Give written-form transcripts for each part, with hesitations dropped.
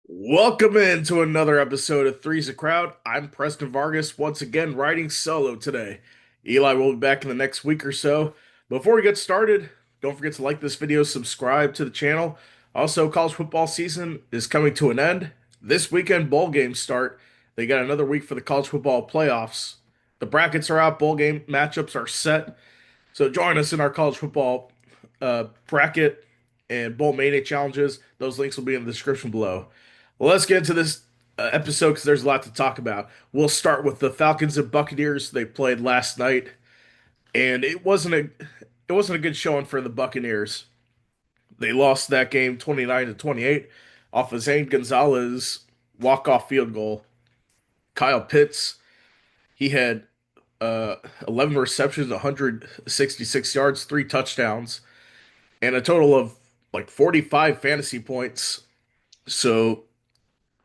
Welcome into another episode of Three's a Crowd. I'm Preston Vargas, once again riding solo today. Eli will be back in the next week or so. Before we get started, don't forget to like this video, subscribe to the channel. Also, college football season is coming to an end. This weekend, bowl games start. They got another week for the college football playoffs. The brackets are out, bowl game matchups are set. So join us in our college football bracket and bowl mania challenges. Those links will be in the description below. Well, let's get into this episode because there's a lot to talk about. We'll start with the Falcons and Buccaneers. They played last night, and it wasn't a good showing for the Buccaneers. They lost that game 29 to 28 off of Zane Gonzalez walk-off field goal. Kyle Pitts, he had 11 receptions, 166 yards, three touchdowns, and a total of like 45 fantasy points. So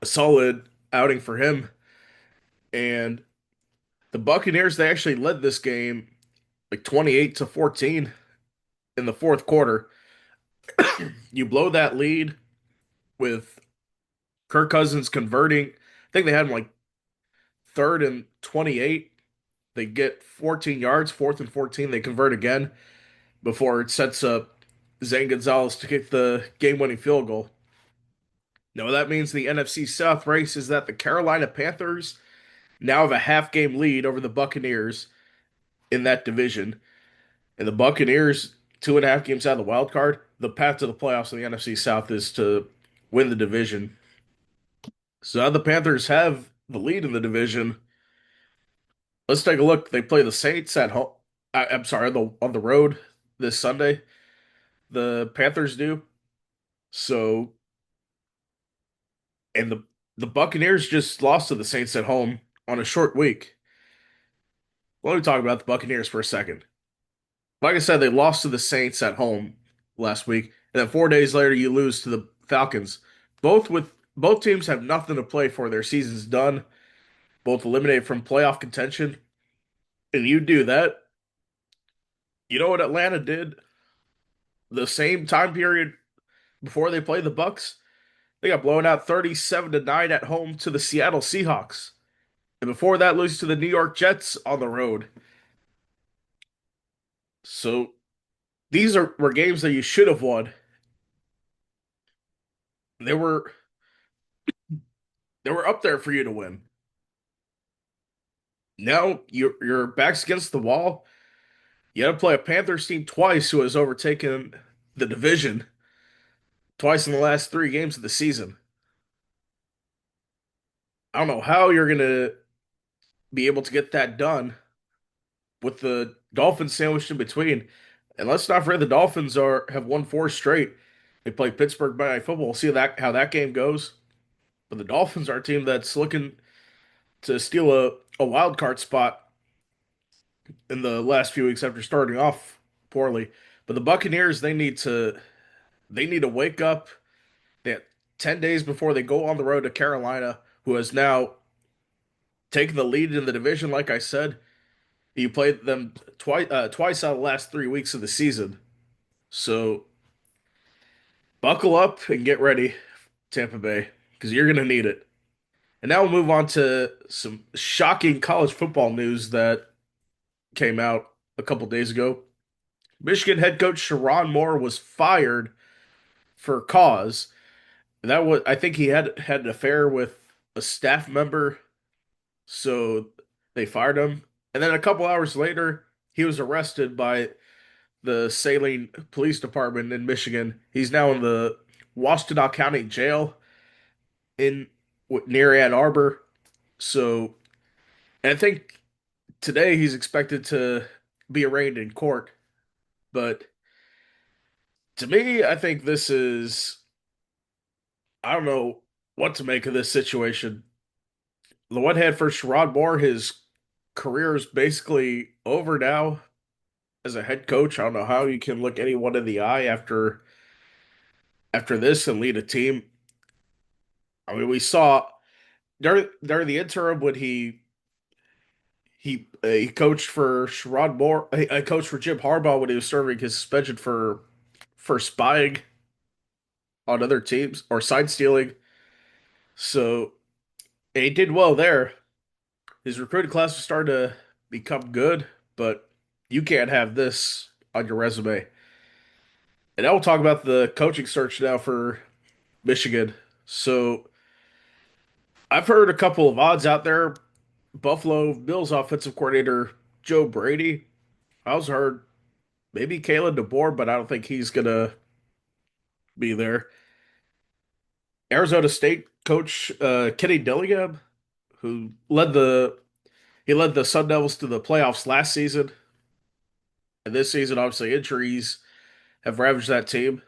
a solid outing for him. And the Buccaneers, they actually led this game like 28 to 14 in the fourth quarter. You blow that lead with Kirk Cousins converting. I think they had him like third and 28. They get 14 yards, fourth and 14. They convert again before it sets up Zane Gonzalez to kick the game-winning field goal. Now, what that means in the NFC South race is that the Carolina Panthers now have a half game lead over the Buccaneers in that division. And the Buccaneers, 2.5 games out of the wild card. The path to the playoffs in the NFC South is to win the division. So now the Panthers have the lead in the division. Let's take a look. They play the Saints at home. I'm sorry, on the road this Sunday. The Panthers do. So, and the Buccaneers just lost to the Saints at home on a short week. Let me talk about the Buccaneers for a second. Like I said, they lost to the Saints at home last week, and then 4 days later you lose to the Falcons. Both teams have nothing to play for. Their season's done. Both eliminated from playoff contention. And you do that. You know what Atlanta did the same time period before they played the Bucs? They got blown out 37 to 9 at home to the Seattle Seahawks. And before that, lose to the New York Jets on the road. So were games that you should have won. They were they were up there for you to win. Now your back's against the wall. You had to play a Panthers team twice who has overtaken the division twice in the last 3 games of the season. I don't know how you're gonna be able to get that done with the Dolphins sandwiched in between. And let's not forget the Dolphins are have won four straight. They play Pittsburgh Monday Night Football. We'll see how that game goes. But the Dolphins are a team that's looking to steal a wild card spot in the last few weeks after starting off poorly. But the Buccaneers, they need to wake up. They have 10 days before they go on the road to Carolina, who has now taken the lead in the division. Like I said, you played them twice out of the last 3 weeks of the season. So buckle up and get ready, Tampa Bay, because you're going to need it. And now we'll move on to some shocking college football news that came out a couple days ago. Michigan head coach Sherrone Moore was fired for cause. That was, I think he had an affair with a staff member, so they fired him. And then a couple hours later, he was arrested by the Saline Police Department in Michigan. He's now in the Washtenaw County Jail in near Ann Arbor. So, and I think today he's expected to be arraigned in court. But to me, I think this is, I don't know what to make of this situation. The one hand for Sherrod Moore, his career is basically over now as a head coach. I don't know how you can look anyone in the eye after this and lead a team. I mean, we saw during the interim when he coached for Sherrod Moore, he coached for Jim Harbaugh when he was serving his suspension for spying on other teams or side stealing. So he did well there. His recruiting class was starting to become good, but you can't have this on your resume. And now we'll talk about the coaching search now for Michigan. So I've heard a couple of odds out there. Buffalo Bills offensive coordinator Joe Brady. I also heard maybe Kalen DeBoer, but I don't think he's gonna be there. Arizona State coach Kenny Dillingham, who led the Sun Devils to the playoffs last season, and this season obviously injuries have ravaged that team.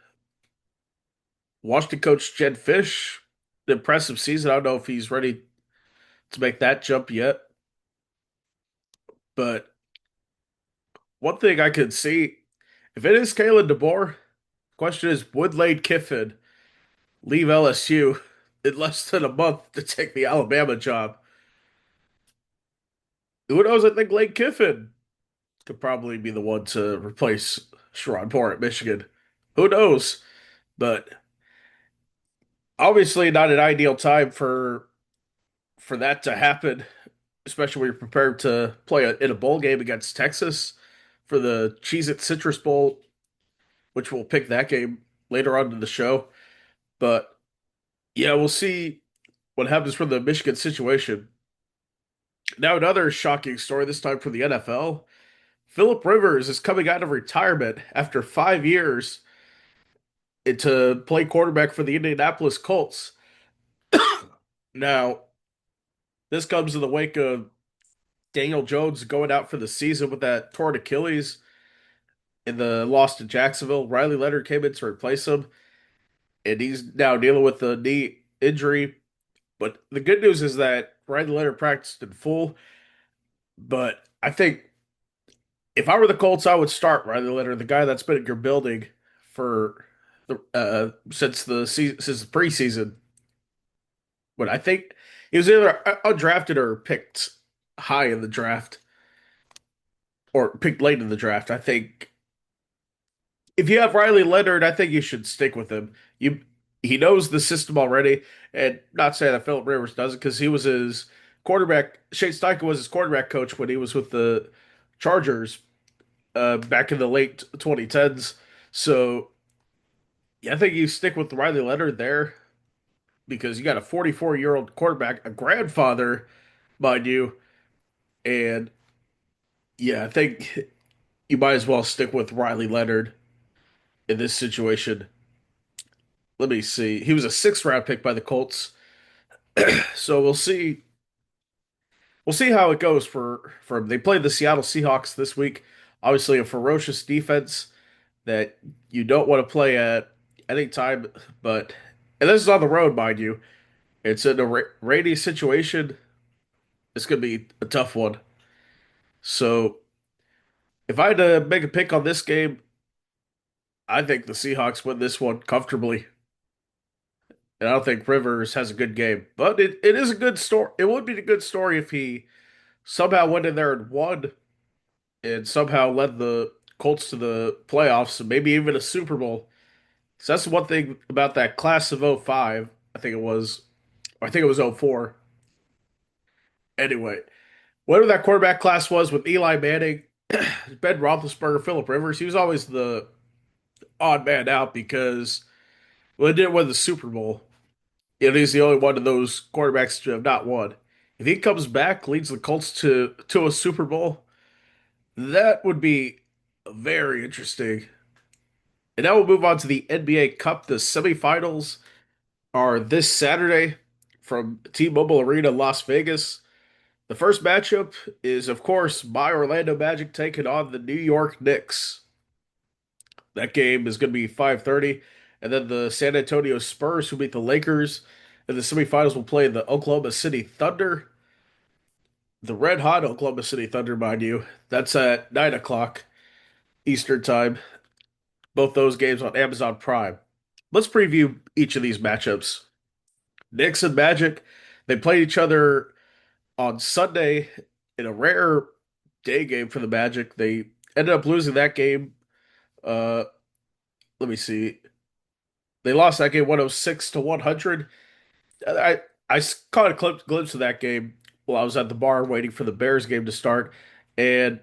Washington coach Jed Fish, impressive season. I don't know if he's ready to make that jump yet, but one thing I could see, if it is Kalen DeBoer, question is would Lane Kiffin leave LSU in less than a month to take the Alabama job? Who knows? I think Lane Kiffin could probably be the one to replace Sherrone Moore at Michigan. Who knows? But obviously not an ideal time for that to happen, especially when you're prepared to play in a bowl game against Texas for the Cheez-It Citrus Bowl, which we'll pick that game later on in the show. But yeah, we'll see what happens for the Michigan situation. Now, another shocking story, this time for the NFL. Philip Rivers is coming out of retirement after 5 years to play quarterback for the Indianapolis Colts. Now, this comes in the wake of Daniel Jones going out for the season with that torn Achilles in the loss to Jacksonville. Riley Leonard came in to replace him, and he's now dealing with the knee injury. But the good news is that Riley Leonard practiced in full. But I think if I were the Colts, I would start Riley Leonard, the guy that's been in your building for the since the preseason. But I think he was either undrafted or picked high in the draft or picked late in the draft. I think if you have Riley Leonard, I think you should stick with him. He knows the system already, and not saying that Philip Rivers doesn't, because he was his quarterback. Shane Steichen was his quarterback coach when he was with the Chargers back in the late 2010s. So yeah, I think you stick with Riley Leonard there because you got a 44-year-old quarterback, a grandfather, mind you, and yeah, I think you might as well stick with Riley Leonard in this situation. Let me see. He was a sixth round pick by the Colts. So we'll see how it goes for him. They play the Seattle Seahawks this week. Obviously a ferocious defense that you don't want to play at any time, but and this is on the road, mind you. It's in a rainy situation. It's going to be a tough one. So if I had to make a pick on this game, I think the Seahawks win this one comfortably. And I don't think Rivers has a good game. But it is a good story. It would be a good story if he somehow went in there and won and somehow led the Colts to the playoffs and maybe even a Super Bowl. So that's the one thing about that class of '05. I think it was, or I think it was '04. Anyway, whatever that quarterback class was with Eli Manning, Ben Roethlisberger, Philip Rivers, he was always the odd man out because well, he didn't win the Super Bowl. And he's the only one of those quarterbacks to have not won. If he comes back, leads the Colts to a Super Bowl, that would be very interesting. And now we'll move on to the NBA Cup. The semifinals are this Saturday from T-Mobile Arena, Las Vegas. The first matchup is, of course, my Orlando Magic taking on the New York Knicks. That game is going to be 5:30. And then the San Antonio Spurs, who beat the Lakers in the semifinals, will play the Oklahoma City Thunder. The red hot Oklahoma City Thunder, mind you. That's at 9 o'clock Eastern Time. Both those games on Amazon Prime. Let's preview each of these matchups. Knicks and Magic, they played each other on Sunday in a rare day game for the Magic. They ended up losing that game. Uh, let me see. They lost that game 106 to 100. caught a glimpse of that game while I was at the bar waiting for the Bears game to start, and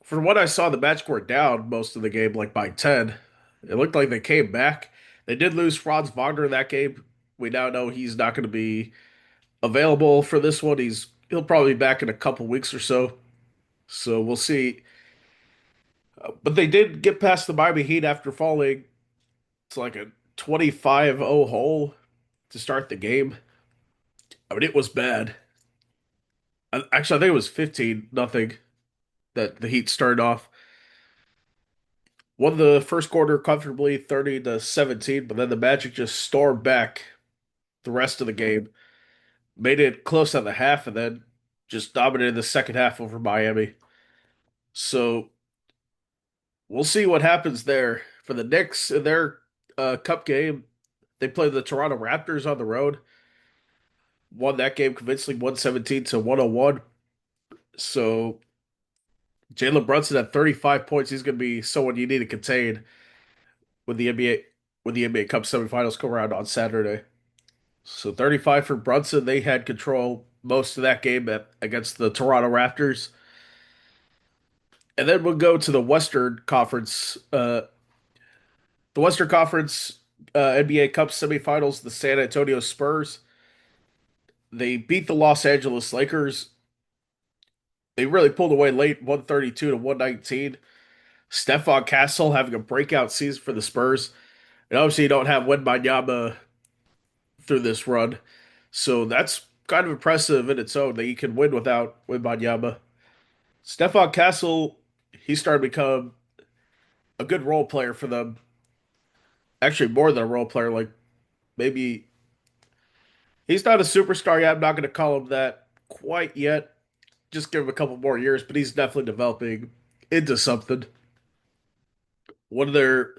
from what I saw, the match score down most of the game, like by 10. It looked like they came back. They did lose Franz Wagner in that game. We now know he's not going to be available for this one. He'll probably be back in a couple weeks or so. So we'll see. But they did get past the Miami Heat after falling. It's like a 25-0 hole to start the game. I mean, it was bad. Actually, I think it was 15 nothing that the Heat started off. Won the first quarter comfortably, 30 to 17, but then the Magic just stormed back the rest of the game, made it close at the half, and then just dominated the second half over Miami. So we'll see what happens there. For the Knicks in their cup game, they played the Toronto Raptors on the road. Won that game convincingly, 117 to 101. So Jalen Brunson at 35 points, he's going to be someone you need to contain when the NBA Cup semifinals come around on Saturday. So 35 for Brunson. They had control most of that game against the Toronto Raptors. And then we'll go to the Western Conference NBA Cup semifinals, the San Antonio Spurs. They beat the Los Angeles Lakers. They really pulled away late, 132 to 119. Stephon Castle having a breakout season for the Spurs. And obviously you don't have Wembanyama through this run. So that's kind of impressive in its own that you can win without Wembanyama. Stephon Castle, he started to become a good role player for them. Actually, more than a role player. Like maybe he's not a superstar yet. I'm not going to call him that quite yet. Just give him a couple more years, but he's definitely developing into something. One of their,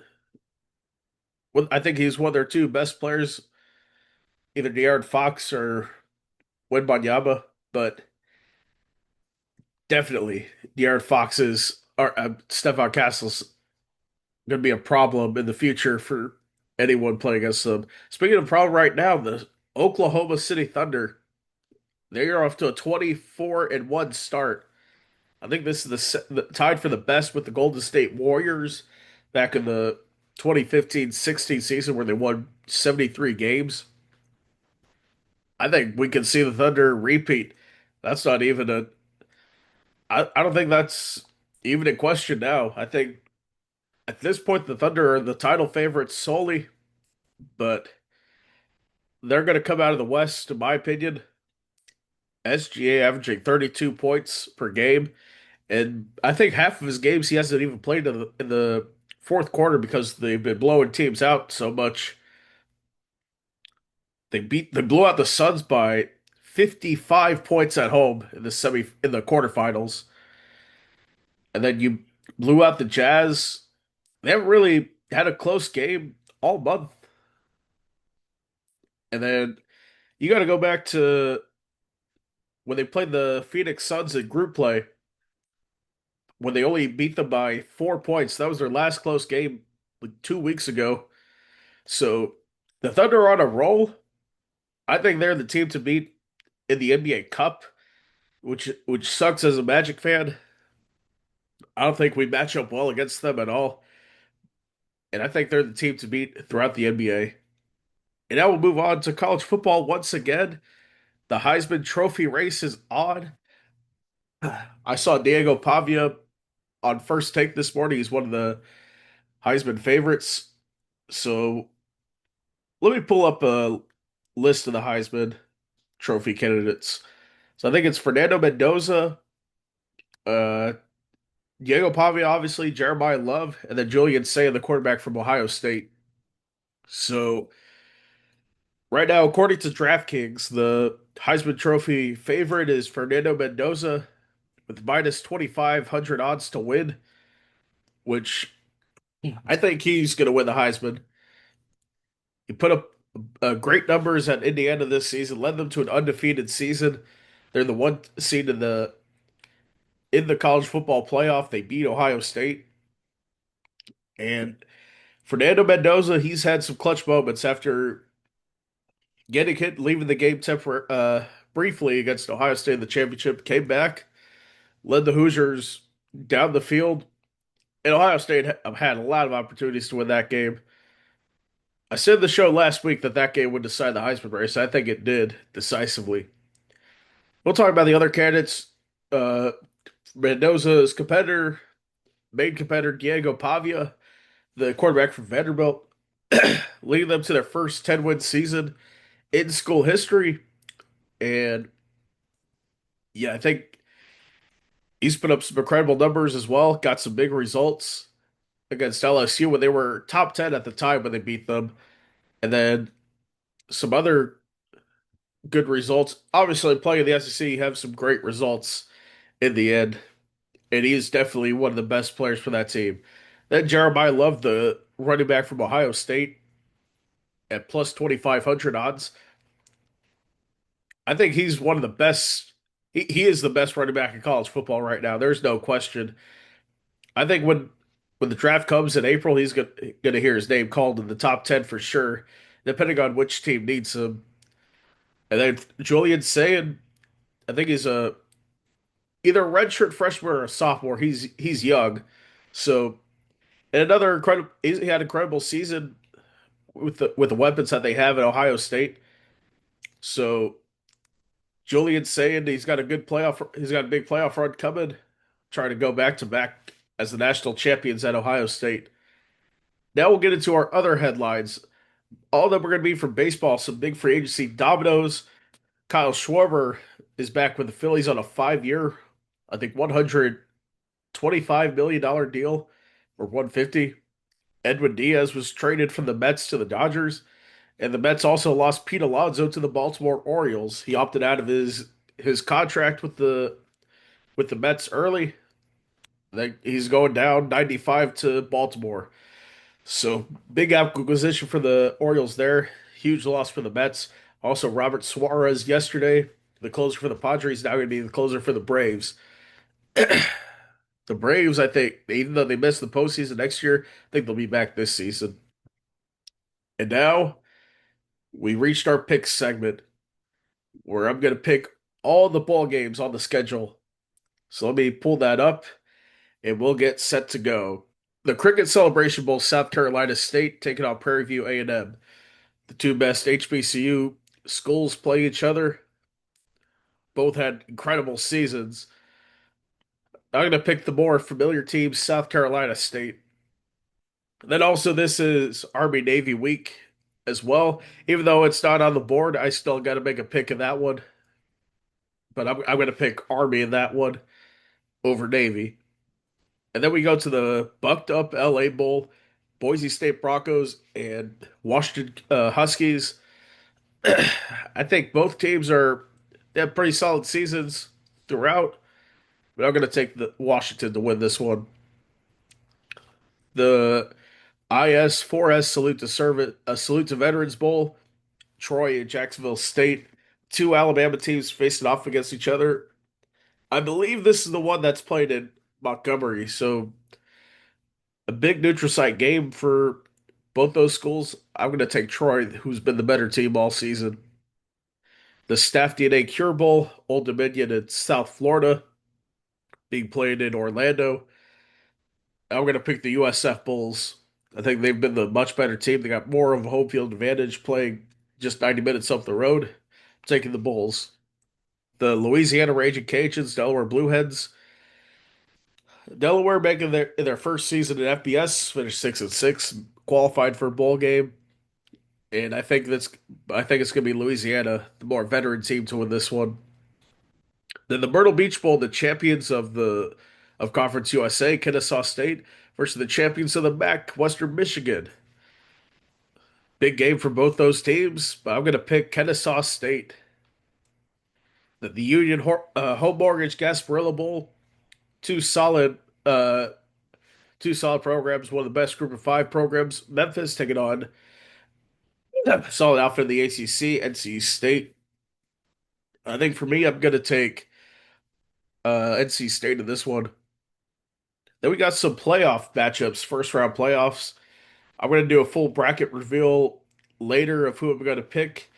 I think he's one of their two best players, either De'Aaron Fox or Wembanyama, but definitely De'Aaron Fox's or Stephon Castle's going to be a problem in the future for anyone playing against them. Speaking of problem right now, the Oklahoma City Thunder, they are off to a 24 and 1 start. I think this is tied for the best with the Golden State Warriors back in the 2015-16 season where they won 73 games. I think we can see the Thunder repeat. That's not even I don't think that's even a question now. I think at this point the Thunder are the title favorites solely, but they're going to come out of the West, in my opinion. SGA averaging 32 points per game, and I think half of his games he hasn't even played in the fourth quarter because they've been blowing teams out so much. They blew out the Suns by 55 points at home in the quarterfinals, and then you blew out the Jazz. They haven't really had a close game all month, and then you got to go back to when they played the Phoenix Suns in group play, when they only beat them by 4 points. That was their last close game like 2 weeks ago. So the Thunder are on a roll. I think they're the team to beat in the NBA Cup, which sucks as a Magic fan. I don't think we match up well against them at all. And I think they're the team to beat throughout the NBA. And now we'll move on to college football once again. The Heisman Trophy race is on. I saw Diego Pavia on First Take this morning. He's one of the Heisman favorites. So let me pull up a list of the Heisman Trophy candidates. So I think it's Fernando Mendoza, uh, Diego Pavia, obviously, Jeremiah Love, and then Julian Say, the quarterback from Ohio State. So right now, according to DraftKings, the Heisman Trophy favorite is Fernando Mendoza with minus 2,500 odds to win, which I think he's going to win the Heisman. He put up great numbers at Indiana this season, led them to an undefeated season. They're the one seed in the college football playoff. They beat Ohio State. And Fernando Mendoza, he's had some clutch moments after getting hit, leaving the game briefly against Ohio State in the championship, came back, led the Hoosiers down the field, and Ohio State had a lot of opportunities to win that game. I said in the show last week that that game would decide the Heisman race. I think it did decisively. We'll talk about the other candidates. Uh, Mendoza's main competitor, Diego Pavia, the quarterback from Vanderbilt, leading them to their first 10-win season in school history. And yeah, I think he's put up some incredible numbers as well. Got some big results against LSU when they were top 10 at the time when they beat them. And then some other good results. Obviously, playing in the SEC, you have some great results in the end. And he is definitely one of the best players for that team. Then Jeremiah Love, the running back from Ohio State, at plus 2,500 odds. I think he's one of the best. He is the best running back in college football right now. There's no question. I think when the draft comes in April, he's gonna hear his name called in the top 10 for sure, depending on which team needs him. And then Julian Sayin, I think he's either a redshirt freshman or a sophomore. He's young, so and another incredible. He had an incredible season with the weapons that they have at Ohio State. So Julian saying he's got a good playoff. He's got a big playoff run coming, trying to go back to back as the national champions at Ohio State. Now we'll get into our other headlines. All of them are going to be from baseball. Some big free agency dominoes. Kyle Schwarber is back with the Phillies on a 5-year, I think $125 million deal or 150. Edwin Diaz was traded from the Mets to the Dodgers. And the Mets also lost Pete Alonso to the Baltimore Orioles. He opted out of his contract with the Mets early. He's going down 95 to Baltimore. So big acquisition for the Orioles there. Huge loss for the Mets. Also, Robert Suarez yesterday, the closer for the Padres, now going to be the closer for the Braves. The Braves, I think, even though they missed the postseason next year, I think they'll be back this season. And now we reached our pick segment where I'm going to pick all the ball games on the schedule. So let me pull that up and we'll get set to go. The Cricket Celebration Bowl, South Carolina State taking on Prairie View A&M. The two best HBCU schools play each other. Both had incredible seasons. I'm going to pick the more familiar team, South Carolina State. Then also, this is Army Navy week as well. Even though it's not on the board, I still got to make a pick of that one. But I'm going to pick Army in that one over Navy. And then we go to the bucked up LA Bowl, Boise State Broncos and Washington Huskies. I think both teams they have pretty solid seasons throughout, but I'm going to take the Washington to win this one. The IS 4S Salute to Veterans Bowl, Troy and Jacksonville State, two Alabama teams facing off against each other. I believe this is the one that's played in Montgomery, so a big neutral site game for both those schools. I'm going to take Troy, who's been the better team all season. The Staff DNA Cure Bowl, Old Dominion in South Florida, being played in Orlando. I'm going to pick the USF Bulls. I think they've been the much better team. They got more of a home field advantage playing just 90 minutes up the road. I'm taking the Bulls. The Louisiana Raging Cajuns, Delaware Blueheads. Delaware making their first season in FBS, finished 6-6, qualified for a bowl game. And I think it's gonna be Louisiana, the more veteran team to win this one. Then the Myrtle Beach Bowl, the champions of Conference USA, Kennesaw State, versus the champions of the MAC, Western Michigan. Big game for both those teams, but I'm gonna pick Kennesaw State. The Union Home Mortgage Gasparilla Bowl, two solid uh two solid programs, one of the best group of five programs. Memphis taking on solid outfit in the ACC, NC State. I think for me, I'm gonna take NC State in this one. Then we got some playoff matchups, first round playoffs. I'm gonna do a full bracket reveal later of who I'm gonna pick.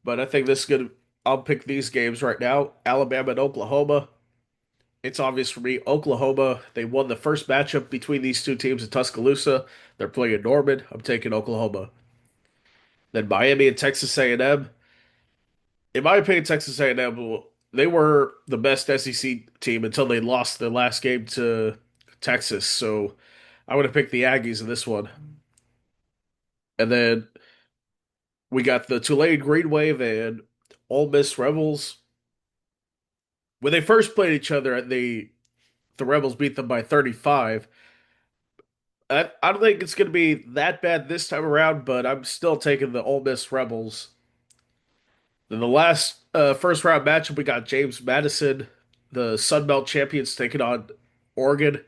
but I think this is gonna. I'll pick these games right now. Alabama and Oklahoma. It's obvious for me. Oklahoma. They won the first matchup between these two teams in Tuscaloosa. They're playing in Norman. I'm taking Oklahoma. Then Miami and Texas A&M. In my opinion, Texas A&M. They were the best SEC team until they lost their last game to Texas. So I would have picked the Aggies in this one. And then we got the Tulane Green Wave and Ole Miss Rebels. When they first played each other, the Rebels beat them by 35. I don't think it's going to be that bad this time around, but I'm still taking the Ole Miss Rebels. Then the last first round matchup, we got James Madison, the Sun Belt champions, taking on Oregon.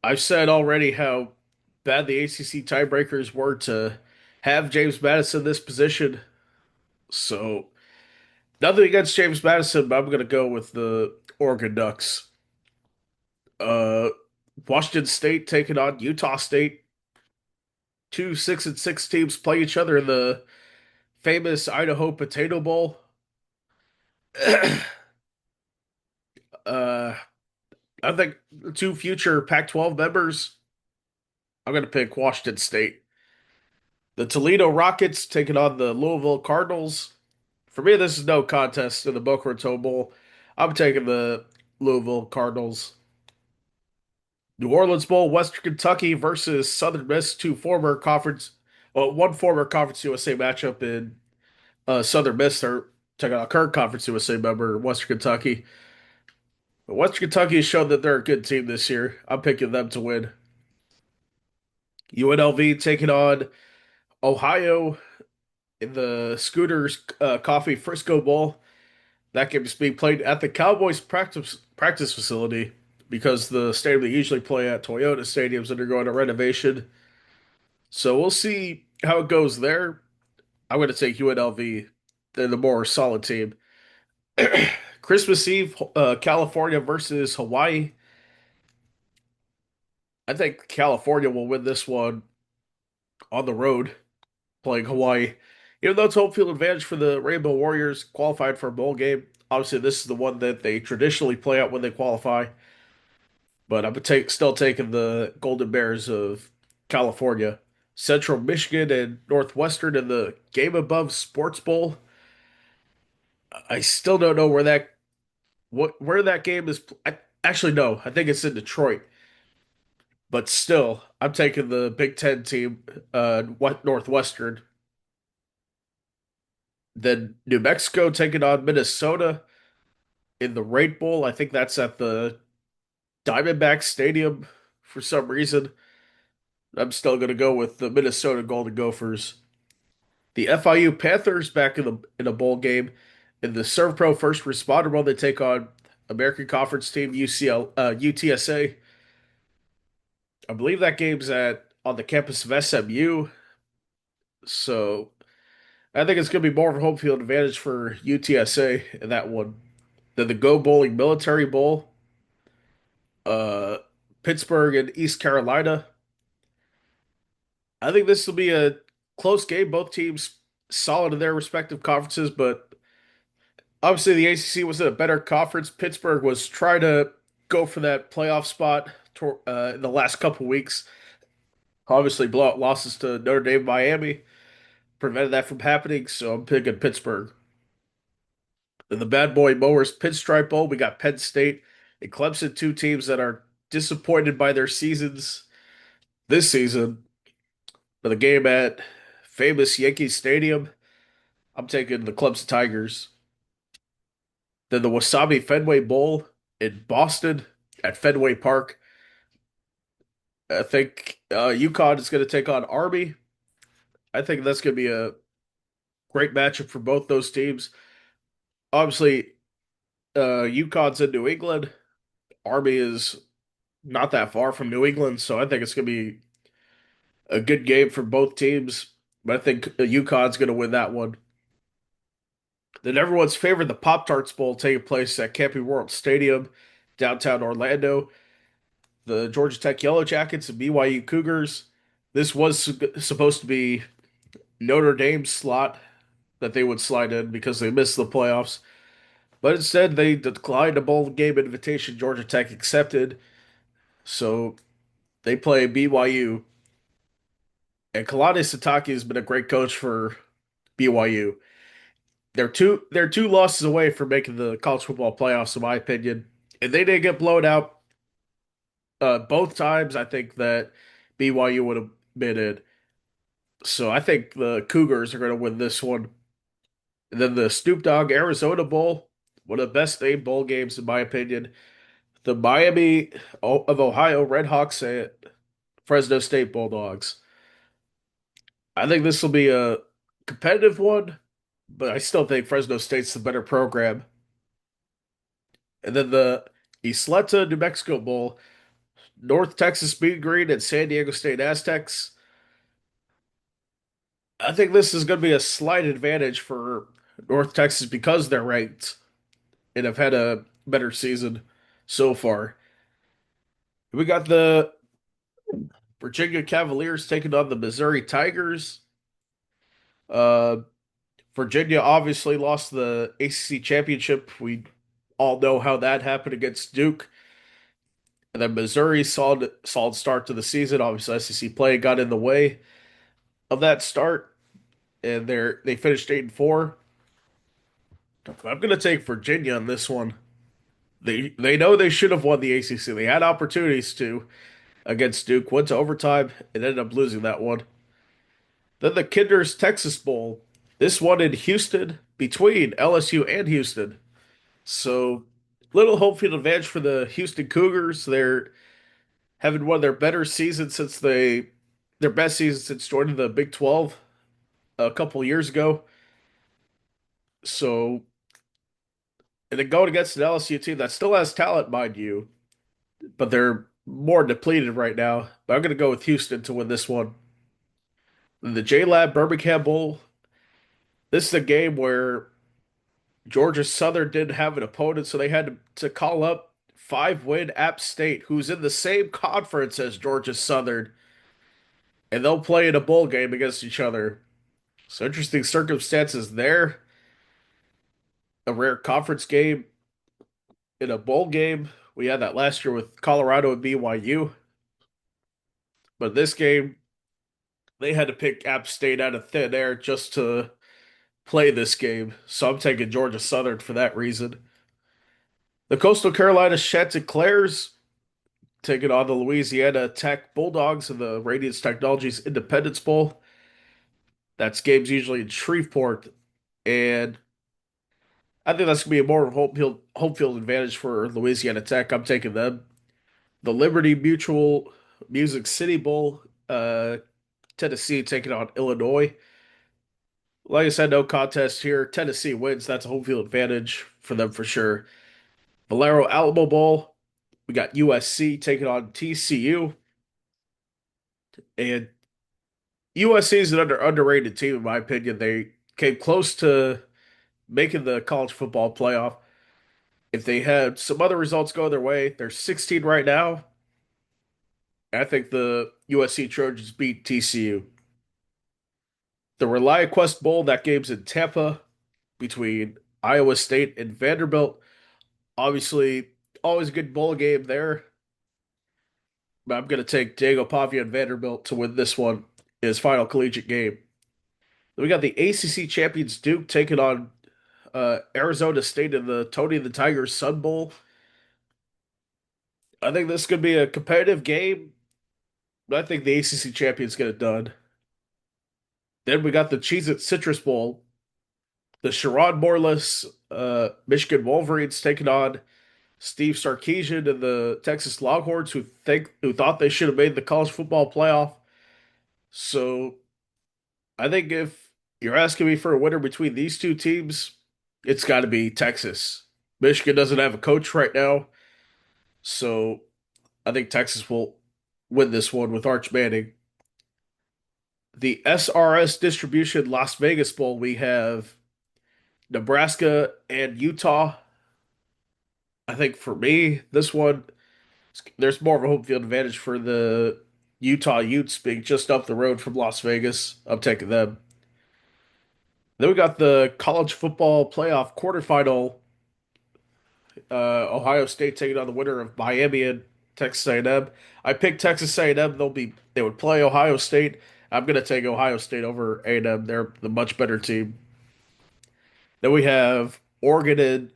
I've said already how bad the ACC tiebreakers were to have James Madison in this position. So nothing against James Madison, but I'm going to go with the Oregon Ducks. Uh, Washington State taking on Utah State. Two 6-6 teams play each other in the famous Idaho Potato Bowl. uh, I think two future Pac-12 members. I'm going to pick Washington State. The Toledo Rockets taking on the Louisville Cardinals. For me, this is no contest in the Boca Raton Bowl. I'm taking the Louisville Cardinals. New Orleans Bowl, Western Kentucky versus Southern Miss, one former Conference USA matchup in Southern Miss. They're taking on a current Conference USA member, Western Kentucky. But Western Kentucky has shown that they're a good team this year. I'm picking them to win. UNLV taking on Ohio in the Scooters Coffee Frisco Bowl. That game is being played at the Cowboys practice facility because the stadium they usually play at, Toyota Stadium, is undergoing a renovation. So we'll see how it goes there. I'm going to take UNLV. They're the more solid team. Christmas Eve, California versus Hawaii. I think California will win this one on the road, playing Hawaii. Even though it's home field advantage for the Rainbow Warriors qualified for a bowl game. Obviously, this is the one that they traditionally play out when they qualify. But still taking the Golden Bears of California. Central Michigan and Northwestern in the Game Above Sports Bowl. I still don't know where that game is. Actually, no, I think it's in Detroit. But still, I'm taking the Big Ten team, Northwestern. Then New Mexico taking on Minnesota in the Raid Bowl. I think that's at the Diamondback Stadium for some reason. I'm still going to go with the Minnesota Golden Gophers. The FIU Panthers back in a bowl game in the ServPro First Responder Bowl. They take on American Conference team UTSA. I believe that game's at on the campus of SMU. So I think it's going to be more of a home field advantage for UTSA in that one than the Go Bowling Military Bowl. Uh, Pittsburgh and East Carolina. I think this will be a close game. Both teams solid in their respective conferences, but obviously the ACC was in a better conference. Pittsburgh was trying to go for that playoff spot in the last couple weeks. Obviously, blowout losses to Notre Dame, Miami prevented that from happening. So I'm picking Pittsburgh. In the Bad Boy Mowers Pinstripe Bowl, we got Penn State and Clemson, two teams that are disappointed by their seasons this season. For the game at famous Yankee Stadium, I'm taking the Clemson Tigers. Then the Wasabi Fenway Bowl in Boston at Fenway Park. I think UConn is going to take on Army. I think that's going to be a great matchup for both those teams. Obviously, UConn's in New England. Army is not that far from New England, so I think it's going to be a good game for both teams. But I think UConn's going to win that one. Then everyone's favorite, the Pop Tarts Bowl, taking place at Camping World Stadium, downtown Orlando. The Georgia Tech Yellow Jackets and BYU Cougars. This was supposed to be Notre Dame's slot, that they would slide in because they missed the playoffs. But instead, they declined a bowl game invitation Georgia Tech accepted. So they play BYU. And Kalani Sitake has been a great coach for BYU. They're two losses away from making the college football playoffs, in my opinion. And they didn't get blown out both times. I think that BYU would have been in. So I think the Cougars are going to win this one. And then the Snoop Dogg Arizona Bowl, one of the best named bowl games in my opinion. The Miami of Ohio Redhawks at Fresno State Bulldogs. I think this will be a competitive one, but I still think Fresno State's the better program. And then the Isleta New Mexico Bowl, North Texas Mean Green and San Diego State Aztecs. I think this is going to be a slight advantage for North Texas because they're ranked and have had a better season so far. We got the Virginia Cavaliers taking on the Missouri Tigers. Uh, Virginia obviously lost the ACC championship. We all know how that happened against Duke. And then Missouri solid start to the season. Obviously, SEC play got in the way of that start, and they finished 8-4. I'm gonna take Virginia on this one. They know they should have won the ACC. They had opportunities to against Duke, went to overtime, and ended up losing that one. Then the Kinder's Texas Bowl. This one in Houston between LSU and Houston. So little home field advantage for the Houston Cougars. They're having one of their better seasons since their best season since joining the Big 12 a couple years ago. So and then going against an LSU team that still has talent, mind you, but they're more depleted right now. But I'm gonna go with Houston to win this one. The J Lab Birmingham Bowl. This is a game where Georgia Southern didn't have an opponent, so they had to call up 5-win App State, who's in the same conference as Georgia Southern, and they'll play in a bowl game against each other. So interesting circumstances there. A rare conference game in a bowl game. We had that last year with Colorado and BYU, but this game they had to pick App State out of thin air just to play this game. So I'm taking Georgia Southern for that reason. The Coastal Carolina Chanticleers taking on the Louisiana Tech Bulldogs in the Radiance Technologies Independence Bowl. That's games usually in Shreveport, and I think that's gonna be a more home field advantage for Louisiana Tech. I'm taking them. The Liberty Mutual Music City Bowl, Tennessee taking on Illinois. Like I said, no contest here. Tennessee wins. That's a home field advantage for them for sure. Valero Alamo Bowl. We got USC taking on TCU. And USC is an underrated team, in my opinion. They came close to making the college football playoff. If they had some other results go their way, they're 16 right now. I think the USC Trojans beat TCU. The ReliaQuest Bowl, that game's in Tampa between Iowa State and Vanderbilt. Obviously, always a good bowl game there. But I'm going to take Diego Pavia and Vanderbilt to win this one, his final collegiate game. Then we got the ACC champions Duke taking on Arizona State in the Tony and the Tigers Sun Bowl. I think this could be a competitive game, but I think the ACC champions get it done. Then we got the Cheez-It Citrus Bowl. The Sherrone Moore Michigan Wolverines taking on Steve Sarkisian and the Texas Longhorns, who thought they should have made the college football playoff. So I think if you're asking me for a winner between these two teams, it's got to be Texas. Michigan doesn't have a coach right now, so I think Texas will win this one with Arch Manning. The SRS Distribution Las Vegas Bowl, we have Nebraska and Utah. I think for me, this one, there's more of a home field advantage for the Utah Utes being just up the road from Las Vegas. I'm taking them. Then we got the college football playoff quarterfinal. Ohio State taking on the winner of Miami and Texas A&M. I picked Texas A&M. They would play Ohio State. I'm gonna take Ohio State over A&M. They're the much better team. Then we have Oregon and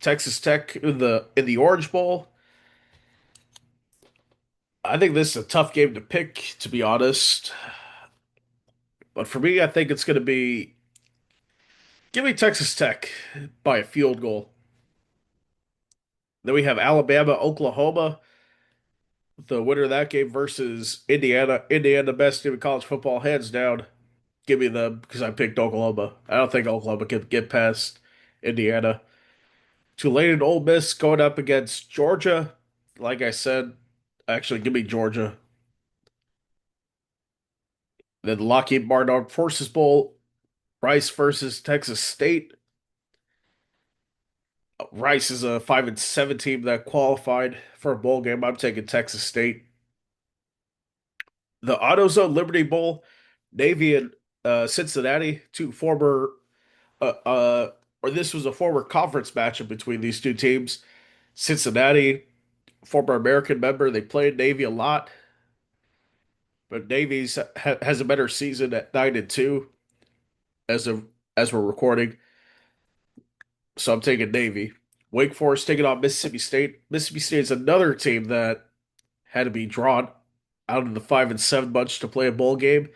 Texas Tech in the Orange Bowl. I think this is a tough game to pick, to be honest. But for me, I think it's gonna be give me Texas Tech by a field goal. Then we have Alabama, Oklahoma. The winner of that game versus Indiana. Indiana, the best team in college football, hands down. Give me them because I picked Oklahoma. I don't think Oklahoma can get past Indiana. Tulane and Ole Miss going up against Georgia. Like I said, actually, give me Georgia. Then Lockheed Martin Armed Forces Bowl, Rice versus Texas State. Rice is a 5-7 team that qualified for a bowl game. I'm taking Texas State. The AutoZone Liberty Bowl, Navy and Cincinnati, two former or this was a former conference matchup between these two teams. Cincinnati, former American member, they played Navy a lot, but has a better season at 9-2 as of as we're recording. So I'm taking Navy. Wake Forest taking on Mississippi State. Mississippi State is another team that had to be drawn out of the 5-7 bunch to play a bowl game.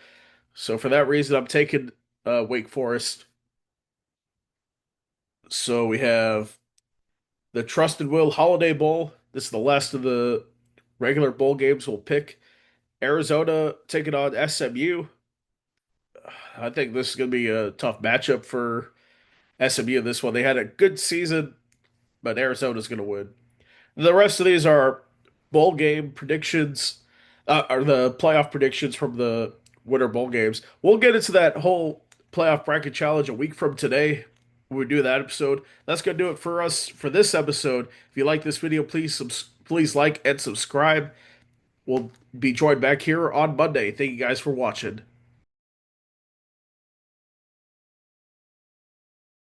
So for that reason, I'm taking Wake Forest. So we have the Trusted Will Holiday Bowl. This is the last of the regular bowl games we'll pick. Arizona taking on SMU. I think this is going to be a tough matchup for SMU in this one. They had a good season, but Arizona's going to win. The rest of these are bowl game predictions, or the playoff predictions from the winter bowl games. We'll get into that whole playoff bracket challenge a week from today when we do that episode. That's gonna do it for us for this episode. If you like this video, please like and subscribe. We'll be joined back here on Monday. Thank you guys for watching.